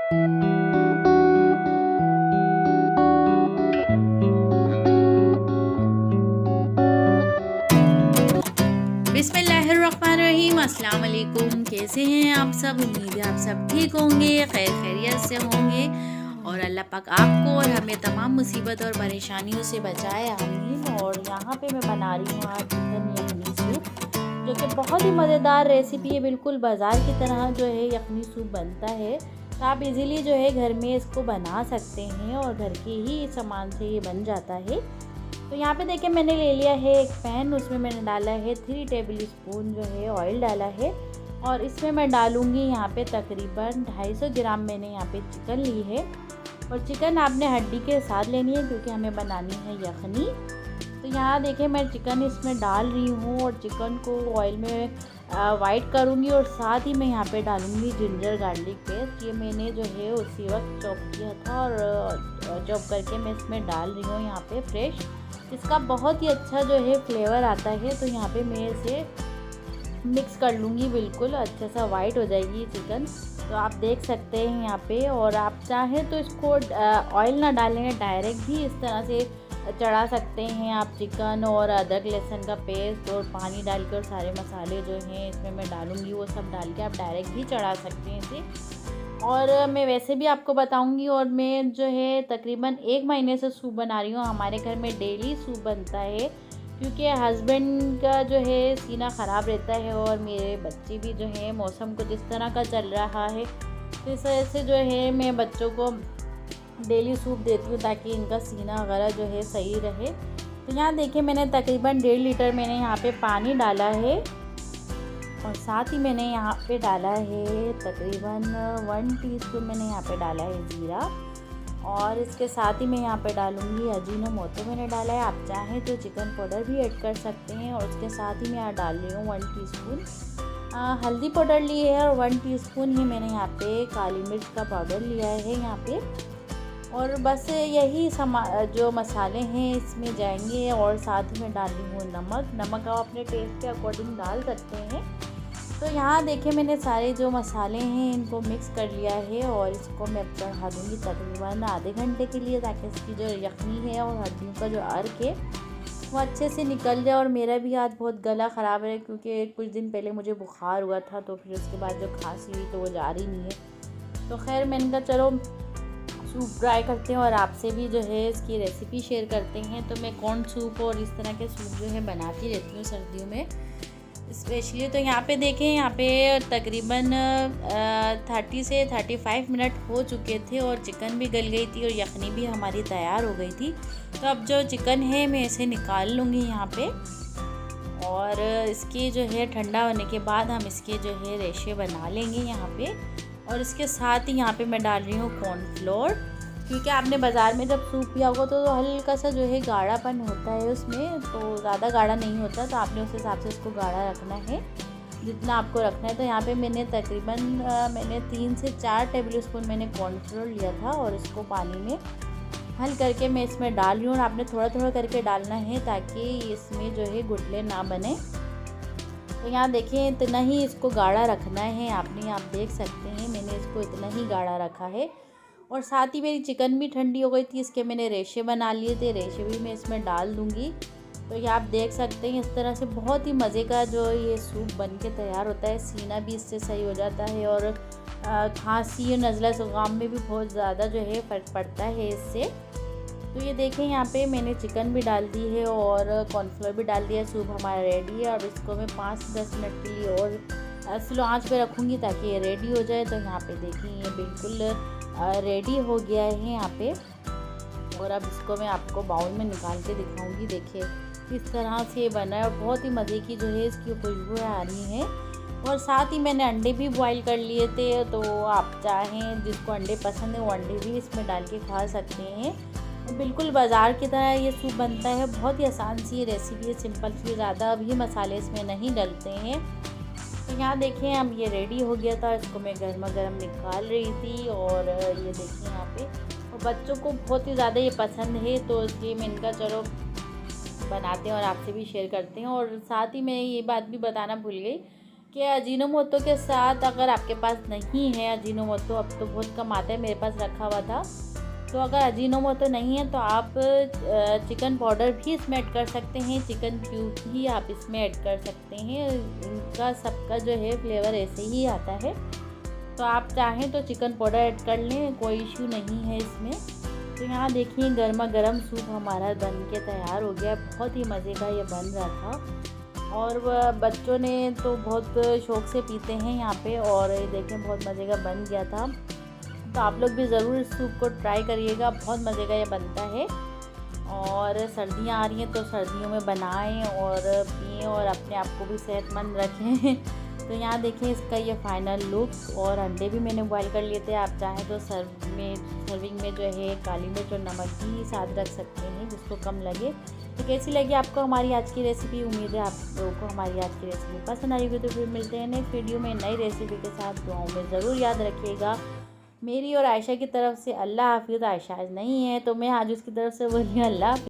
बिस्मिल्लाहिर्रहमानिर्रहीम, अस्सलाम वालेकुम। कैसे हैं आप सब? उम्मीद है आप सब ठीक होंगे, खैरियत से होंगे और अल्लाह पाक आपको और हमें तमाम मुसीबत और परेशानियों से बचाए, आमीन। और यहाँ पे मैं बना रही हूँ आज चिकन यखनी सूप, जो कि बहुत ही मज़ेदार रेसिपी है। बिल्कुल बाज़ार की तरह जो है यखनी सूप बनता है, तो आप इजीली जो है घर में इसको बना सकते हैं और घर के ही सामान से ये बन जाता है। तो यहाँ पे देखिए मैंने ले लिया है एक पैन, उसमें मैंने डाला है 3 टेबल स्पून जो है ऑयल डाला है और इसमें मैं डालूँगी यहाँ पे तकरीबन 250 ग्राम मैंने यहाँ पे चिकन ली है। और चिकन आपने हड्डी के साथ लेनी है क्योंकि हमें बनानी है यखनी। तो यहाँ देखिए मैं चिकन इसमें डाल रही हूँ और चिकन को ऑयल में वाइट करूँगी और साथ ही मैं यहाँ पे डालूँगी जिंजर गार्लिक पेस्ट। ये मैंने जो है उसी वक्त चॉप किया था और चॉप करके मैं इसमें डाल रही हूँ यहाँ पे फ्रेश। इसका बहुत ही अच्छा जो है फ्लेवर आता है। तो यहाँ पे मैं इसे मिक्स कर लूँगी, बिल्कुल अच्छा सा वाइट हो जाएगी चिकन। तो आप देख सकते हैं यहाँ पे। और आप चाहें तो इसको ऑयल ना डालेंगे, डायरेक्ट भी इस तरह से चढ़ा सकते हैं आप चिकन और अदरक लहसुन का पेस्ट और पानी डालकर और सारे मसाले जो हैं इसमें मैं डालूँगी वो सब डाल के आप डायरेक्ट भी चढ़ा सकते हैं इसे। और मैं वैसे भी आपको बताऊंगी। और मैं जो है तकरीबन 1 महीने से सूप बना रही हूँ। हमारे घर में डेली सूप बनता है क्योंकि हस्बैंड का जो है सीना ख़राब रहता है और मेरे बच्चे भी जो है मौसम कुछ इस तरह का चल रहा है, तो इस वजह से जो है मैं बच्चों को डेली सूप देती हूँ ताकि इनका सीना वगैरह जो है सही रहे। तो यहाँ देखिए मैंने तकरीबन 1.5 लीटर मैंने यहाँ पे पानी डाला है और साथ ही मैंने यहाँ पे डाला है तकरीबन 1 टीस्पून मैंने यहाँ पे डाला है ज़ीरा। और इसके साथ ही मैं यहाँ पे डालूँगी अजीनोमोटो मैंने डाला है। आप चाहें तो चिकन पाउडर भी ऐड कर सकते हैं। और उसके साथ ही मैं यहाँ डाल रही हूँ 1 टीस्पून हल्दी पाउडर ली है और 1 टीस्पून ही मैंने यहाँ पे काली मिर्च का पाउडर लिया है यहाँ पे। और बस यही जो मसाले हैं इसमें जाएंगे। और साथ ही मैं डाल रही हूँ नमक आप अपने टेस्ट के अकॉर्डिंग डाल सकते हैं। तो यहाँ देखिए मैंने सारे जो मसाले हैं इनको मिक्स कर लिया है और इसको मैं अब चढ़ा दूँगी तकरीबन आधे घंटे के लिए, ताकि इसकी जो यखनी है और हड्डियों का जो अर्क है वो अच्छे से निकल जाए। और मेरा भी आज बहुत गला ख़राब है क्योंकि कुछ दिन पहले मुझे बुखार हुआ था, तो फिर उसके बाद जो खांसी हुई तो वो जा रही नहीं है। तो खैर मैंने कहा चलो सूप ट्राई करते हैं और आपसे भी जो है इसकी रेसिपी शेयर करते हैं। तो मैं कॉर्न सूप और इस तरह के सूप जो है बनाती रहती हूँ सर्दियों में स्पेशली। तो यहाँ पे देखें, यहाँ पे तकरीबन 30 से 35 मिनट हो चुके थे और चिकन भी गल गई थी और यखनी भी हमारी तैयार हो गई थी। तो अब जो चिकन है मैं इसे निकाल लूँगी यहाँ पे। और इसके जो है ठंडा होने के बाद हम इसके जो है रेशे बना लेंगे यहाँ पे। और इसके साथ ही यहाँ पे मैं डाल रही हूँ कॉर्नफ्लोर, क्योंकि आपने बाज़ार में जब सूप पिया होगा तो हल्का सा जो है गाढ़ापन होता है उसमें, तो ज़्यादा गाढ़ा नहीं होता। तो आपने उस हिसाब से इसको गाढ़ा रखना है जितना आपको रखना है। तो यहाँ पे मैंने तकरीबन मैंने 3 से 4 टेबल स्पून मैंने कॉर्नफ्लोर लिया था और इसको पानी में हल करके मैं इसमें डाल रही हूँ। और आपने थोड़ा थोड़ा करके डालना है ताकि इसमें जो है गुठले ना बने। तो यहाँ देखिए इतना ही इसको गाढ़ा रखना है आपने, आप देख सकते हैं मैंने इसको इतना ही गाढ़ा रखा है। और साथ ही मेरी चिकन भी ठंडी हो गई थी, इसके मैंने रेशे बना लिए थे, रेशे भी मैं इसमें डाल दूँगी। तो ये आप देख सकते हैं इस तरह से बहुत ही मज़े का जो ये सूप बन के तैयार होता है। सीना भी इससे सही हो जाता है और खांसी और नज़ला ज़ुकाम में भी बहुत ज़्यादा जो है फ़र्क पड़ता है इससे। तो ये देखें यहाँ पे मैंने चिकन भी डाल दी है और कॉर्नफ्लोर भी डाल दिया। सूप हमारा रेडी है। अब इसको मैं 5 से 10 मिनट के लिए और स्लो आंच पे रखूँगी ताकि ये रेडी हो जाए। तो यहाँ पे देखिए ये बिल्कुल रेडी हो गया है यहाँ पे। और अब इसको मैं आपको बाउल में निकाल के दिखाऊंगी। देखिए किस तरह से ये बना है और बहुत ही मज़े की जो है इसकी खुशबू आ रही है। और साथ ही मैंने अंडे भी बॉईल कर लिए थे, तो आप चाहें जिसको अंडे पसंद है वो अंडे भी इसमें डाल के खा सकते हैं। बिल्कुल बाज़ार की तरह ये सूप बनता है। बहुत ही आसान सी रेसिपी है, सिंपल सी, ज़्यादा भी मसाले इसमें नहीं डलते हैं। तो यहाँ देखें अब ये रेडी हो गया था, इसको मैं गर्मा गर्म निकाल रही थी। और ये देखिए यहाँ पे और बच्चों को बहुत ही ज़्यादा ये पसंद है, तो इसलिए मैं इनका चलो बनाते हैं और आपसे भी शेयर करते हैं। और साथ ही मैं ये बात भी बताना भूल गई कि अजीनोमोटो के साथ अगर आपके पास नहीं है अजीनोमोटो, अब तो बहुत कम आता है, मेरे पास रखा हुआ था, तो अगर अजीनोमोटो नहीं है तो आप चिकन पाउडर भी इसमें ऐड कर सकते हैं, चिकन क्यूब भी आप इसमें ऐड कर सकते हैं। इनका सबका जो है फ्लेवर ऐसे ही आता है, तो आप चाहें तो चिकन पाउडर ऐड कर लें, कोई इशू नहीं है इसमें। तो यहाँ देखिए गर्मा गर्म सूप हमारा बन के तैयार हो गया। बहुत ही मज़े का ये बन रहा था और बच्चों ने तो बहुत शौक़ से पीते हैं यहाँ पे। और देखें बहुत मज़े का बन गया था, तो आप लोग भी ज़रूर इस सूप को ट्राई करिएगा, बहुत मज़े का ये बनता है। और सर्दियाँ आ रही हैं तो सर्दियों में बनाएं और पिएं और अपने आप को भी सेहतमंद रखें। तो यहाँ देखें इसका ये फाइनल लुक। और अंडे भी मैंने बॉईल कर लिए थे, आप चाहें तो सर्विंग में जो है काली मिर्च और नमक भी साथ रख सकते हैं जिसको कम लगे। तो कैसी लगी आपको हमारी आज की रेसिपी? उम्मीद है आप लोगों को हमारी आज की रेसिपी पसंद आई होगी। तो फिर मिलते हैं नेक्स्ट वीडियो में नई रेसिपी के साथ। दुआओं में ज़रूर याद रखिएगा। मेरी और आयशा की तरफ से अल्लाह हाफिज़। आयशा आज नहीं है तो मैं आज उसकी तरफ से बोली अल्लाह हाफिज़।